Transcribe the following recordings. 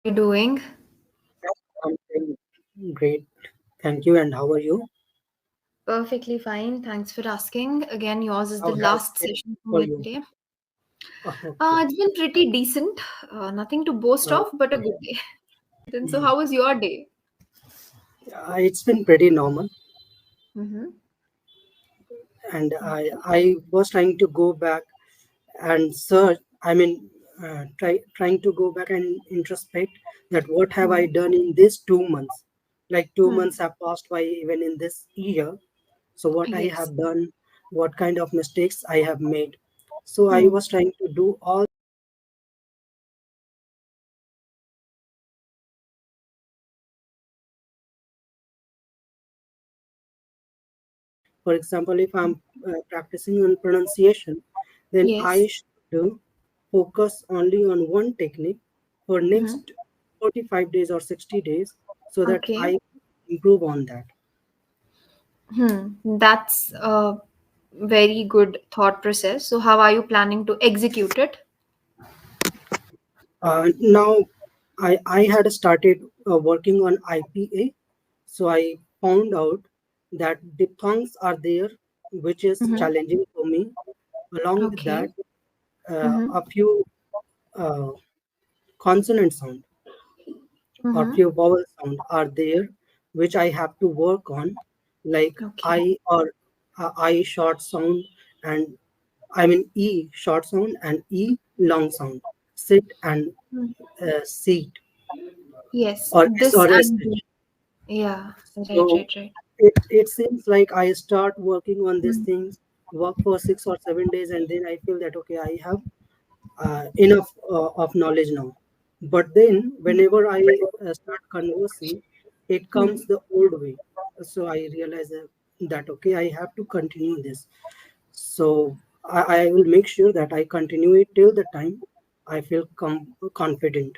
you doing? I'm doing great. Thank you. And how are you? Perfectly fine. Thanks for asking. Again, yours is the How has last been session for for me you? today. Okay. It's been pretty decent. Nothing to boast Uh, of, but a good day. Then, so how was your day? it's been pretty normal, Mm-hmm. and I Okay. I was trying to go back and search. Trying to go back and introspect that what have I Hmm. done in these 2 months? Like two Hmm. months have passed by even in this year. So what I Yes. have done, what kind of mistakes I have made. So I Hmm. was trying to do all. For example, if I'm practicing on pronunciation, then I Yes. should focus only on one technique for Mm-hmm. next 45 days or 60 days so that Okay. I improve on that. That's a very good thought process. So, how are you planning to execute it? Now, I had started working on IPA, so I found out that diphthongs are there, which is Mm-hmm. challenging for me. Along with Okay. that, Mm-hmm. a few uh, consonant sound or Mm-hmm. few vowel sound are there which I have to work on, like Okay. I or I short sound, and E short sound and E long sound, sit and seat, Yes, or S this or and SH. yeah, right, So right, right. it seems like I start working on these Mm, things, work for 6 or 7 days, and then I feel that okay, I have enough of knowledge now. But then, whenever I start conversing, it mm. comes the old way. So I realize that okay, I have to continue this. So I will make sure that I continue it till the time I feel confident.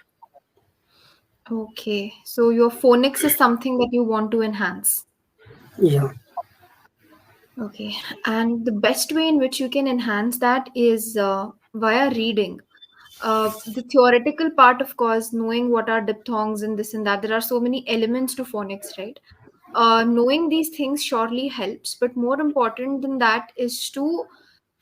Okay, so your phonics is something that you want to enhance. Yeah, Okay, and the best way in which you can enhance that is via reading. The theoretical part, of course, knowing what are diphthongs and this and that, there are so many elements to phonics, right? Knowing these things surely helps, but more important than that is to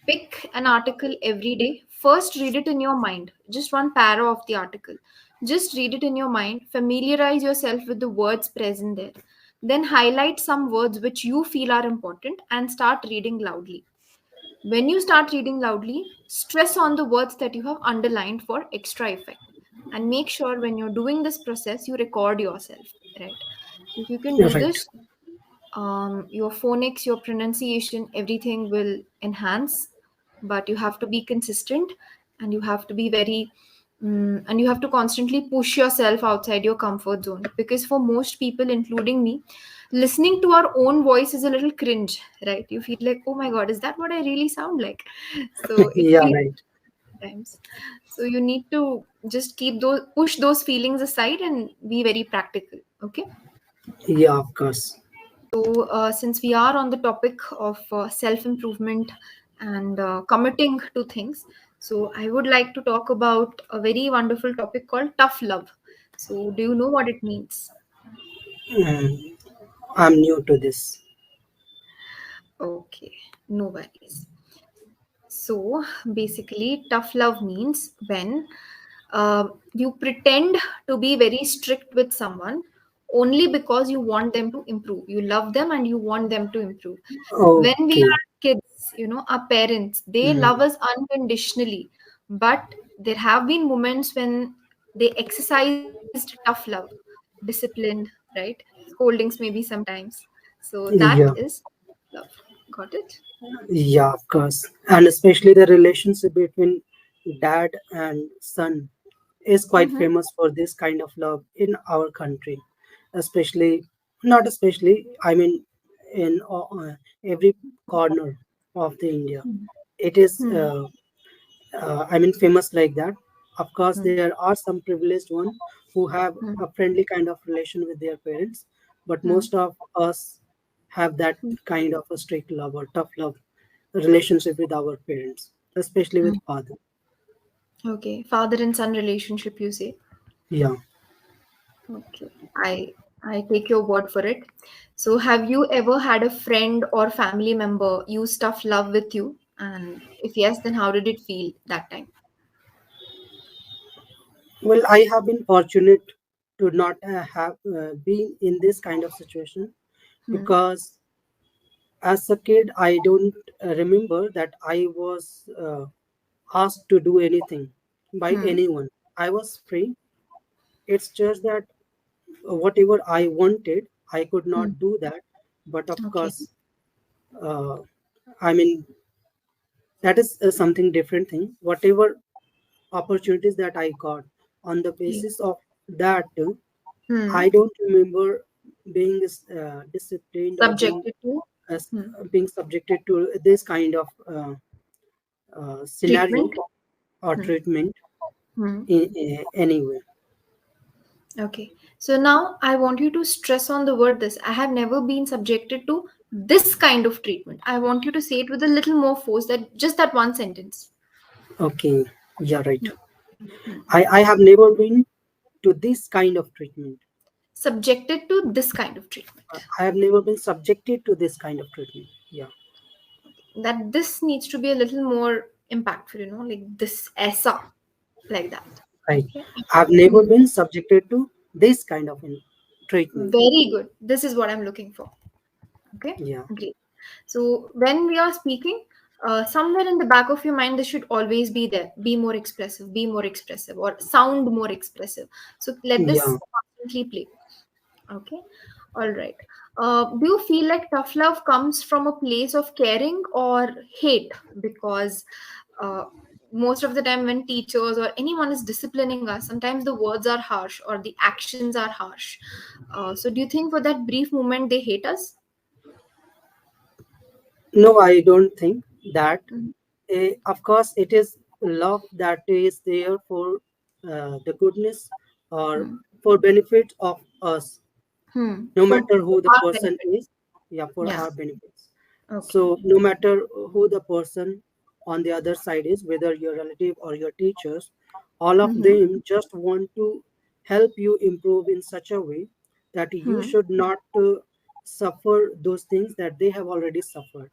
pick an article every day. First, read it in your mind, just one para of the article. Just read it in your mind, familiarize yourself with the words present there. Then, highlight some words which you feel are important and start reading loudly. When you start reading loudly, stress on the words that you have underlined for extra effect. And make sure when you're doing this process, you record yourself, right? So, if you can you're do right. this, your phonics, your pronunciation, everything will enhance, but you have to be consistent and you have to be very and you have to constantly push yourself outside your comfort zone, because for most people, including me, listening to our own voice is a little cringe, right? You feel like, oh my god, is that what I really sound like? So it Yeah, feels right. sometimes. So you need to just keep those, push those feelings aside and be very practical. Okay. Yeah, of course. So, since we are on the topic of self improvement and committing to things, so I would like to talk about a very wonderful topic called tough love. So, do you know what it means? Mm, I'm new to this. Okay, no worries. So, basically, tough love means when you pretend to be very strict with someone only because you want them to improve. You love them and you want them to improve. When we Okay. are kids, our parents, they love Mm, us unconditionally, but there have been moments when they exercised tough love, disciplined, right? Scoldings maybe sometimes. So that yeah. is love. Got it? Yeah, of course. And especially the relationship between dad and son is quite Mm-hmm. famous for this kind of love in our country. Especially, not especially, in every corner of the India. It is, Hmm. famous like that. Of course, Hmm. there are some privileged one who have Hmm. a friendly kind of relation with their parents, but Hmm. most of us have that kind of a strict love or tough love relationship with our parents, especially Hmm. with father. Okay, father and son relationship, you say. Yeah. Okay. I take your word for it. So have you ever had a friend or family member use tough love with you? And if yes, then how did it feel that time? Well, I have been fortunate to not have been in this kind of situation, Hmm. because as a kid, I don't remember that I was asked to do anything by Hmm. anyone. I was free. It's just that whatever I wanted, I could Hmm. not do that. But of Okay. course, uh, I mean, that is something different thing. Whatever opportunities that I got, on the Yeah. basis of that, Hmm. I don't remember being disciplined or Subjected to uh, hmm. being subjected to this kind of Treatment. scenario or Hmm. treatment Hmm. in any way. Okay. So now I want you to stress on the word this. I have never been subjected to this kind of treatment. I want you to say it with a little more force, that just that one sentence. Okay, yeah, right. Hmm. Hmm. I have never been to this kind of treatment. Subjected to this kind of treatment. I have never been subjected to this kind of treatment. Yeah, That this needs to be a little more impactful, like this essa, like that. right. Okay. I have never Hmm. been subjected to this kind of treatment. Very good. This is what I'm looking for. Okay. Yeah, Great. So when we are speaking, somewhere in the back of your mind, this should always be there. Be more expressive, or sound more expressive. So let yeah. this constantly play. Okay. All right. Do you feel like tough love comes from a place of caring or hate? Because uh, most of the time, when teachers or anyone is disciplining us, sometimes the words are harsh or the actions are harsh. So, do you think for that brief moment they hate us? No, I don't think that. Mhm. Of course, it is love that is there for the goodness or Hmm. for benefit of us, Hmm. no For matter who the our person benefit. is. Yeah, for Yeah. our benefits. Okay. So no matter who the person on the other side is, whether your relative or your teachers, all of Mm-hmm. them just want to help you improve in such a way that you Hmm. should not suffer those things that they have already suffered.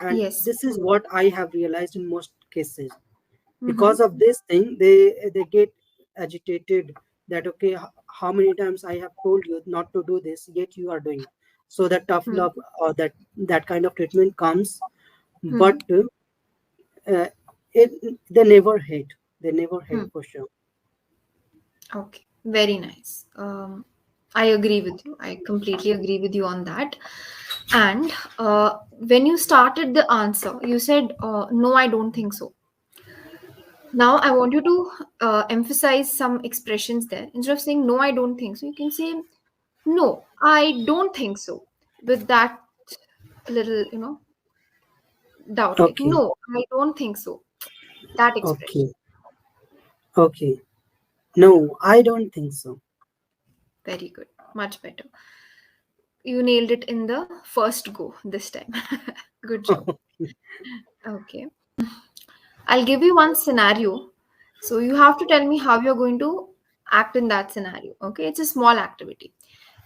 And Yes. this is what I have realized in most cases. Mm-hmm. Because of this thing, they get agitated, that okay, how many times I have told you not to do this, yet you are doing. So that tough Hmm. love or that kind of treatment comes. Hmm. But uh, it, they never hate Hmm. for sure. Okay, very nice. I agree with you. I completely agree with you on that. And when you started the answer, you said, no, I don't think so. Now, I want you to emphasize some expressions there. Instead of saying, no, I don't think so, you can say, no, I don't think so. With that little, doubt, like, Okay, no, I don't think so. That expression. okay, okay. No, I don't think so. Very good. Much better. You nailed it in the first go this time. Good job. Okay. I'll give you one scenario. So you have to tell me how you're going to act in that scenario. Okay. It's a small activity.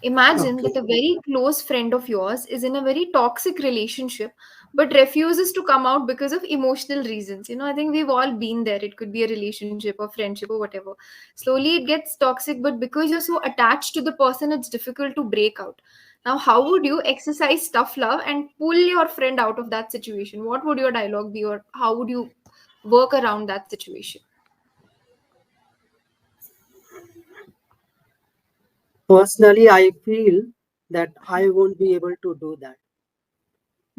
Imagine Okay, that a very close friend of yours is in a very toxic relationship but refuses to come out because of emotional reasons. I think we've all been there. It could be a relationship or friendship or whatever. Slowly it gets toxic, but because you're so attached to the person, it's difficult to break out. Now, how would you exercise tough love and pull your friend out of that situation? What would your dialogue be, or how would you work around that situation? personally I feel that I won't be able to do that.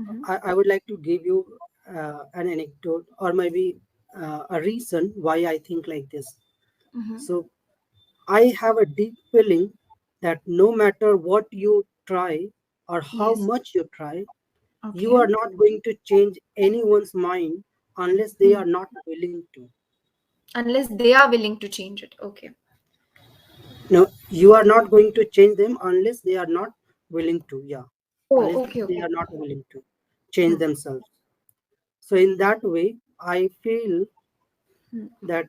Mm-hmm. I would like to give you an anecdote, or maybe a reason why I think like this. Mm-hmm. So, I have a deep feeling that no matter what you try or how Yes. much you try, you Okay. are not going to change anyone's mind unless they Hmm. are not willing to. Unless they are willing to change it. Okay. No, you are not going to change them unless they are not willing to. Yeah, Oh, unless okay, they okay. are not willing to change Hmm. themselves. So, in that way, I feel Hmm. that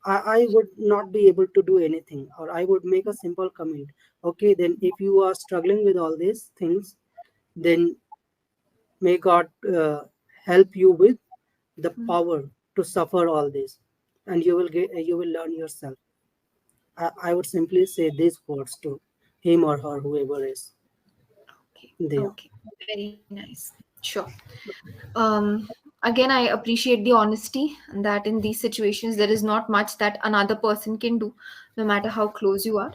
I would not be able to do anything, or I would make a simple comment. Okay, then if you are struggling with all these things, then may God help you with the Hmm. power to suffer all this, and you will learn yourself. I would simply say these words to him or her, whoever is Okay. there. Okay. Very nice. Sure. Um, Again, I appreciate the honesty and that in these situations there is not much that another person can do, no matter how close you are.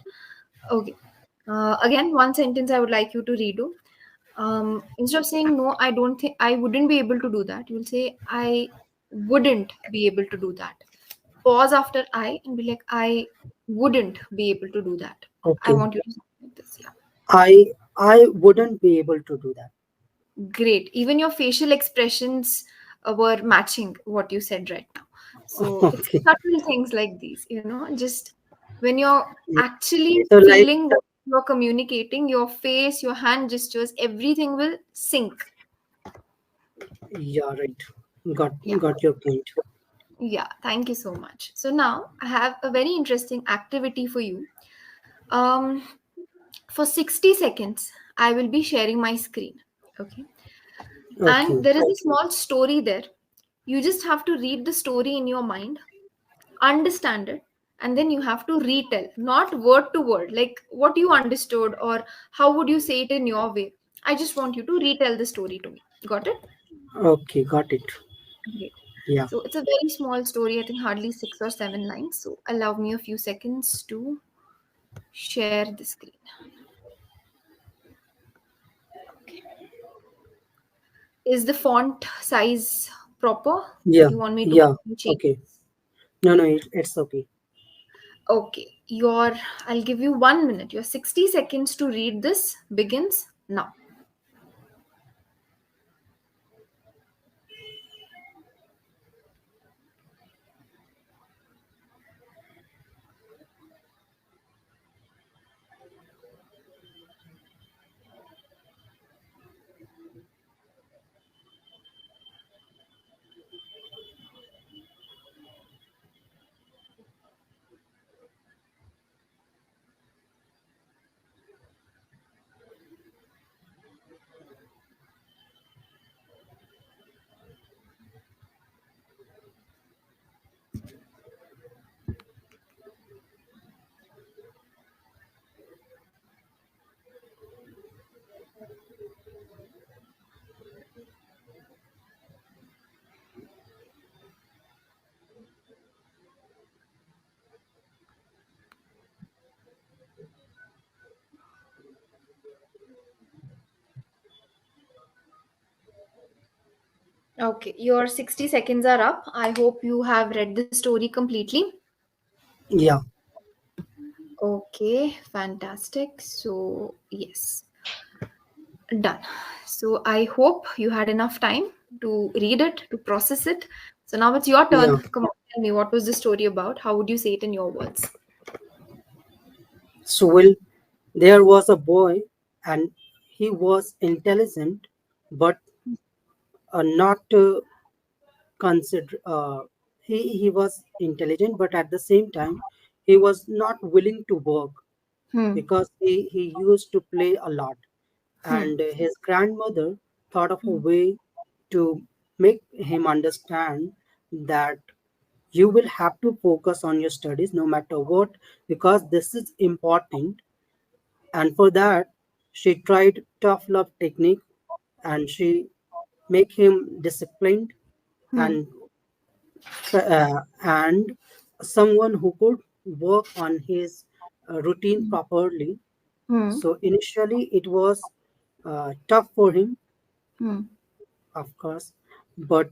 Okay. Again, one sentence I would like you to redo. Instead of saying no, I don't think I wouldn't be able to do that. You'll say I wouldn't be able to do that. Pause after I and be like I wouldn't be able to do that. I Okay, want you to say like this. Yeah. I wouldn't be able to do that. Great. Even your facial expressions were matching what you said right now. So it's Okay. subtle things like these, just when you're Yeah. actually So like, feeling what you're communicating, your face, your hand gestures, everything will sync. yeah, right. Got Yeah. got your point. Yeah. Thank you so much. So now I have a very interesting activity for you. Um, for 60 seconds, I will be sharing my screen. Okay. Okay. And there is a small story there. You just have to read the story in your mind, understand it, and then you have to retell, not word to word, like what you understood or how would you say it in your way. I just want you to retell the story to me. Got it? Okay, got it. Great. Yeah. So it's a very small story, I think hardly 6 or 7 lines. So allow me a few seconds to share the screen. Okay. Is the font size proper? Yeah. You want me to Yeah. change? Okay. No, no, it's okay. Okay, I'll give you 1 minute. Your 60 seconds to read this begins now. Okay, your 60 seconds are up. I hope you have read the story completely. Yeah. Okay, fantastic. So, yes, done. So, I hope you had enough time to read it, to process it. So, now it's your Yeah. turn. Come on, tell me what was the story about? How would you say it in your words? So well, there was a boy, and he was intelligent, but not consider. He was intelligent, but at the same time, he was not willing to work Hmm. because he used to play a lot. Hmm. And his grandmother thought of a Hmm. way to make him understand that you will have to focus on your studies no matter what, because this is important. And for that, she tried tough love technique, and she make him disciplined, Hmm. and and someone who could work on his routine properly. Hmm. So initially it was tough for him, Hmm. of course, but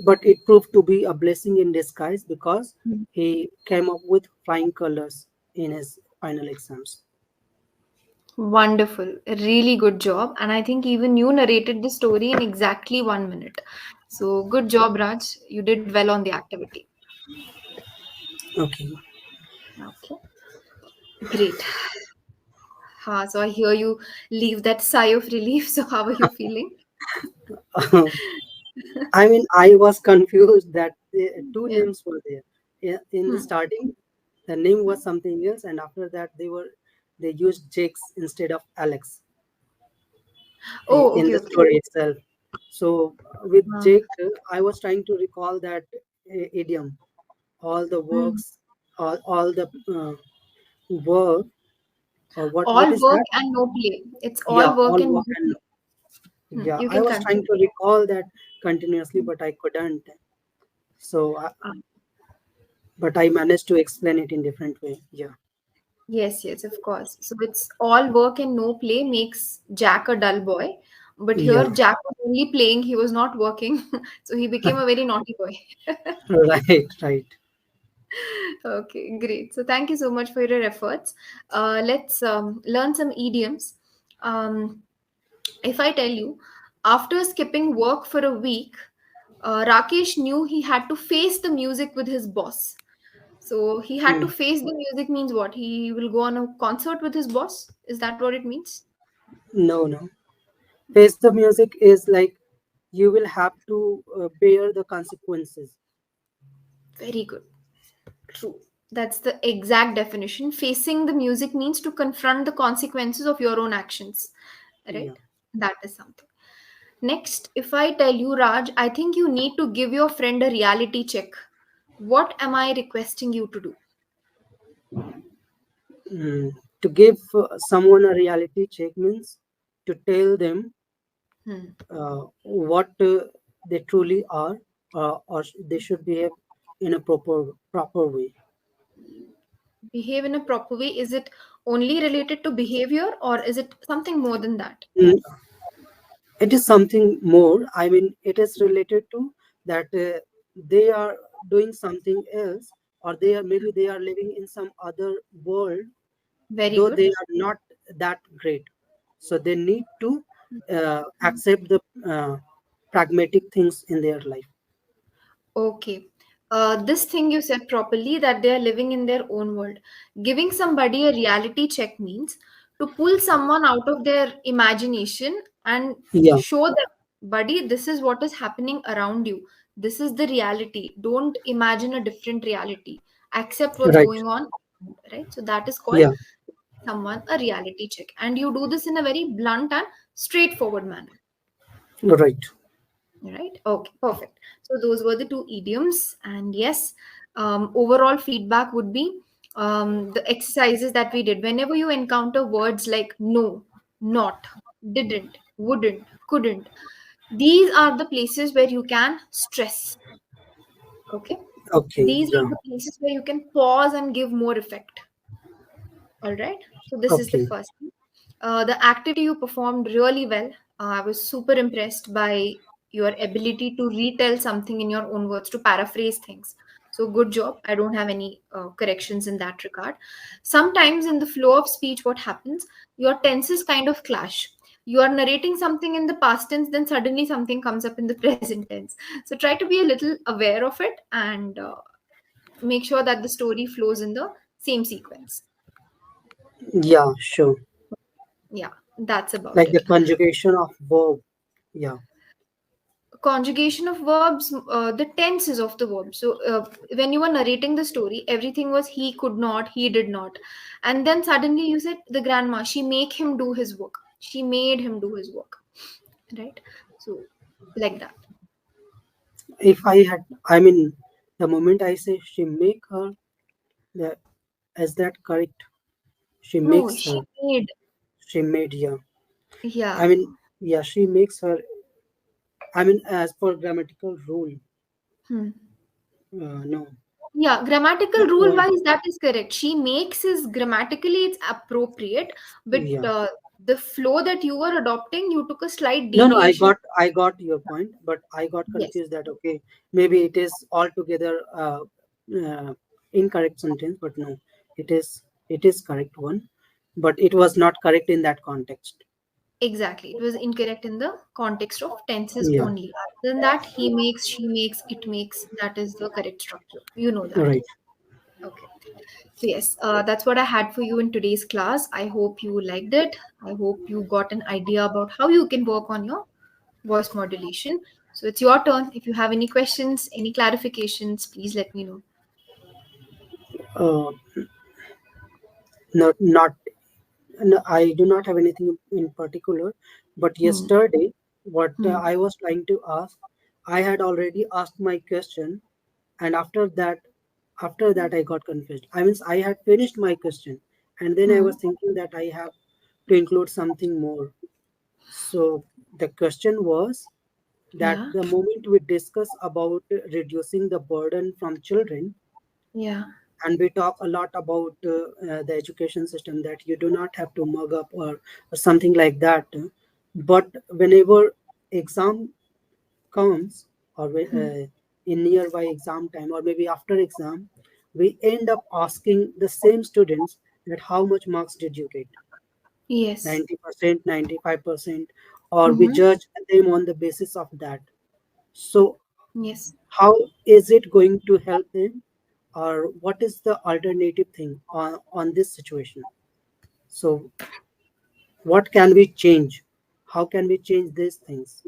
but it proved to be a blessing in disguise, because Hmm. he came up with flying colors in his final exams. Wonderful. Really good job. And I think even you narrated the story in exactly 1 minute. So good job, Raj. You did well on the activity. Okay. Okay. Great. So I hear you leave that sigh of relief. So how are you feeling? I mean, I was confused that two Yeah. names were there. In the Hmm. starting, the name was something else, and after that, they used Jake's instead of Alex Oh, in okay, the okay. story itself. So with Uh, Jake, I was trying to recall that idiom, all the hmm. works, all the work, or what All is work that? and no play. It's Yeah, all work all and work no and play. yeah, You I can was trying continue. to recall that continuously, but I couldn't. So, Uh, but I managed to explain it in different way. Yeah, yes, yes, of course. So it's all work and no play makes Jack a dull boy. But here, yeah, Jack was only playing, he was not working. So he became a very naughty boy. right, right. Okay, great. So thank you so much for your efforts. Let's learn some idioms. Um, if I tell you, after skipping work for a week, Rakesh knew he had to face the music with his boss. So he had to Hmm. face the music means what? He will go on a concert with his boss? Is that what it means? No, no. Face the music is like you will have to bear the consequences. Very good. True. That's the exact definition. Facing the music means to confront the consequences of your own actions. Yeah. Right? That is something. Next, if I tell you, Raj, I think you need to give your friend a reality check. What am I requesting you to do? Mm. To give someone a reality check means to tell them Hmm. what they truly are, or they should behave in a proper way. Behave in a proper way. Is it only related to behavior or is it something more than that? Mm. It is something more. I mean, it is related to that they are doing something else, or they are maybe they are living in some other world, Very though good. they are not that great. So they need to accept the pragmatic things in their life. Okay. This thing you said properly that they are living in their own world. Giving somebody a reality check means to pull someone out of their imagination and Yeah, show them, buddy, this is what is happening around you. This is the reality. Don't imagine a different reality. Accept what's right. going on, right? So that is called Yeah, someone a reality check. And you do this in a very blunt and straightforward manner. right. Right? Okay, perfect. So those were the two idioms. And yes, overall feedback would be the exercises that we did. Whenever you encounter words like no, not, didn't, wouldn't, couldn't, these are the places where you can stress. Okay? Okay, These are yeah. the places where you can pause and give more effect. All right. So this is the Okay. first thing. The activity you performed really well. I was super impressed by your ability to retell something in your own words, to paraphrase things. So good job. I don't have any corrections in that regard. Sometimes in the flow of speech, what happens? Your tenses kind of clash. You are narrating something in the past tense, then suddenly something comes up in the present tense. So try to be a little aware of it and make sure that the story flows in the same sequence. Yeah, sure. Yeah, that's about Like the it. conjugation of verb. Yeah, Conjugation of verbs, the tenses of the verb. So when you were narrating the story, everything was he could not, he did not, and then suddenly you said the grandma, she make him do his work, she made him do his work, right? So like that. if I had, I mean, the moment I say she make her, the, is that correct? She No, makes she her. made. She made, yeah. I Yeah. mean, yeah, she makes her. I mean, as per grammatical rule. Hmm. No. Yeah, grammatical rule Uh, wise, that is correct. She makes is grammatically it's appropriate, but yeah. the flow that you were adopting, you took a slight No, no, deviation. I got your point, but I got Yes. confused that okay, maybe it is altogether incorrect sentence, but no, it is correct one, but it was not correct in that context. Exactly. It was incorrect in the context of tenses Yeah, only. Other than that, he makes, she makes, it makes. That is the correct structure. You know that. right. Okay. So, yes, that's what I had for you in today's class. I hope you liked it. I hope you got an idea about how you can work on your voice modulation. So it's your turn. If you have any questions, any clarifications, please let me know. uh, not no, I do not have anything in particular, but Hmm. yesterday, what Hmm. I was trying to ask, I had already asked my question, and after that, I got confused. I mean, I had finished my question, and then I Hmm. was thinking that I have to include something more. So the question was that Yeah. the moment we discuss about reducing the burden from children, Yeah. and we talk a lot about the education system, that you do not have to mug up or something like that, but whenever exam comes, or Hmm. in nearby exam time, or maybe after exam, we end up asking the same students that how much marks did you get, Yes. 90%, 95%, or we Mm-hmm. judge them on the basis of that. So Yes. how is it going to help them, or what is the alternative thing on this situation? So what can we change, how can we change these things?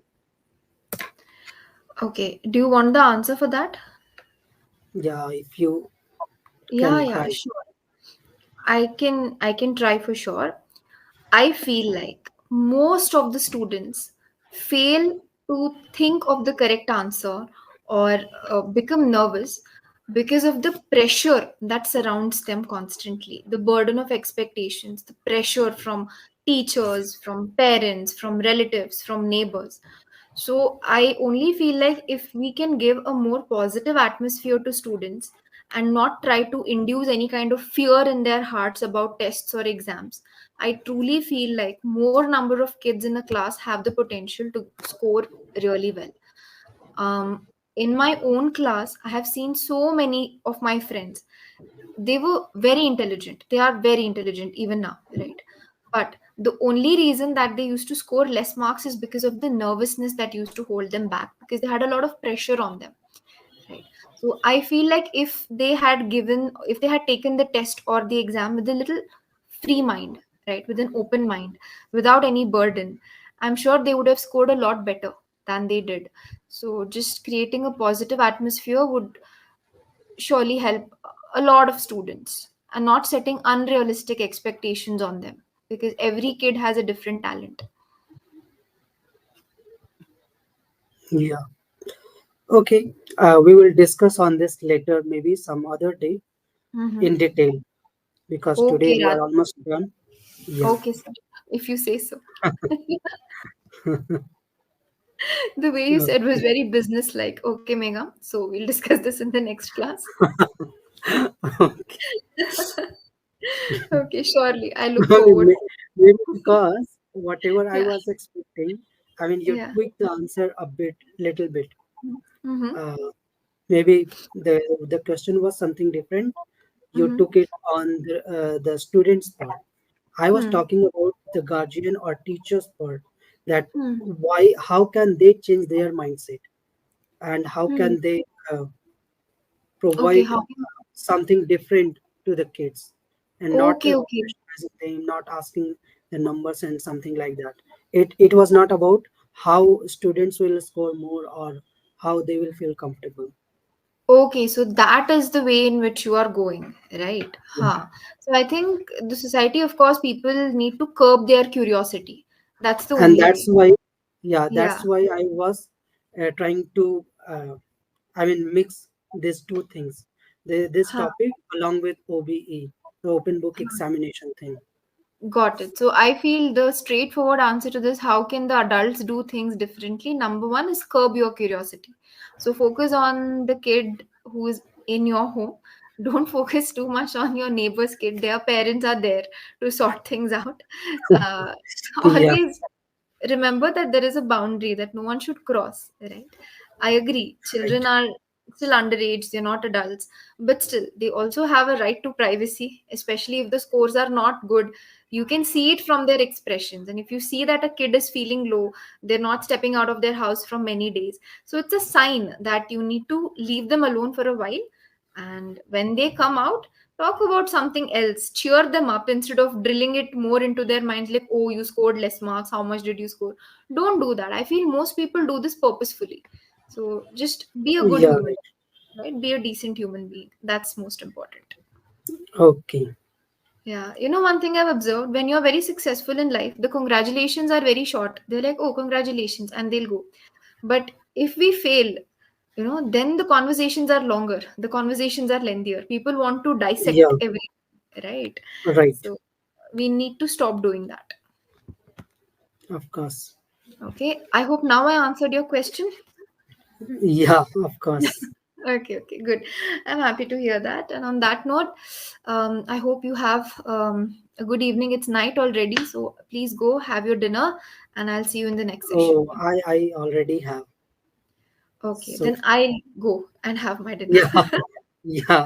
Okay. Do you want the answer for that? Yeah, if you Yeah, can yeah, try. sure. I can try for sure. I feel like most of the students fail to think of the correct answer or become nervous because of the pressure that surrounds them constantly. The burden of expectations, the pressure from teachers, from parents, from relatives, from neighbors. So I only feel like if we can give a more positive atmosphere to students and not try to induce any kind of fear in their hearts about tests or exams, I truly feel like more number of kids in a class have the potential to score really well. In my own class, I have seen so many of my friends. They were very intelligent. They are very intelligent even now, right? But the only reason that they used to score less marks is because of the nervousness that used to hold them back because they had a lot of pressure on them, right? So I feel like if they had taken the test or the exam with a little free mind, right, with an open mind, without any burden, I'm sure they would have scored a lot better than they did. So just creating a positive atmosphere would surely help a lot of students, and not setting unrealistic expectations on them because every kid has a different talent. Yeah, okay, we will discuss on this later, maybe some other day, Mm-hmm. in detail, because today Okay, we Raj. are almost done. Yeah. Okay, sir. If you say so. The way you said was Okay. very business-like. Okay, Megha. So we'll discuss this in the next class. Okay. Okay, surely. I look I mean, forward. maybe because whatever I Yeah. was expecting, I mean, you Yeah. tweaked the answer a bit, little bit. Mm-hmm. Uh, Maybe the question was something different. You Mm-hmm. took it on the student's part. I was Hmm. talking about the guardian or teacher's part. That Hmm. why, how can they change their mindset, and how Hmm. can they Okay, provide how? something different to the kids, and not Okay, okay. pressurizing them, not asking the numbers and something like that. It was not about how students will score more or how they will feel comfortable. Okay, so that is the way in which you are going, right? Huh. So I think the society, of course, people need to curb their curiosity. That's the And only that's way. why, yeah, Yeah. that's why I was trying to I mean, mix these two things, this Huh. topic along with OBE, the open book examination thing. Got it. So I feel the straightforward answer to this, how can the adults do things differently? Number one is curb your curiosity. So focus on the kid who is in your home. Don't focus too much on your neighbor's kid. Their parents are there to sort things out. Uh, Yeah, always remember that there is a boundary that no one should cross, right? I agree. Children right. are still underage, they're not adults, but still, they also have a right to privacy, especially if the scores are not good. You can see it from their expressions. And if you see that a kid is feeling low, they're not stepping out of their house from many days. So it's a sign that you need to leave them alone for a while. And when they come out, Talk about something else. Cheer them up instead of drilling it more into their minds like, oh, you scored less marks. How much did you score? Don't do that. I feel most people do this purposefully. So just be a good Yeah, human, right. right? Be a decent human being. That's most important. Okay. Yeah. You know, one thing I've observed, when you're very successful in life, the congratulations are very short. They're like, oh, congratulations, and they'll go. But if we fail, then the conversations are longer, the conversations are lengthier. People want to dissect Yeah, everything, right? right. So we need to stop doing that. Of course. Okay. I hope now I answered your question. Yeah, of course. Okay, okay, good. I'm happy to hear that. And on that note, I hope you have a good evening. It's night already, so please go have your dinner, and I'll see you in the next session. Oh, I already have. Okay, So then I'll go and have my dinner. yeah, yeah,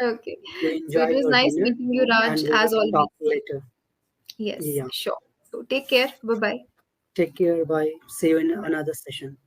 Okay. you So enjoy it was your nice dinner meeting you, Raj, and we as will always. talk later. Yes, Yeah. sure. So take care. Bye bye. Take care. Bye. See you in another session.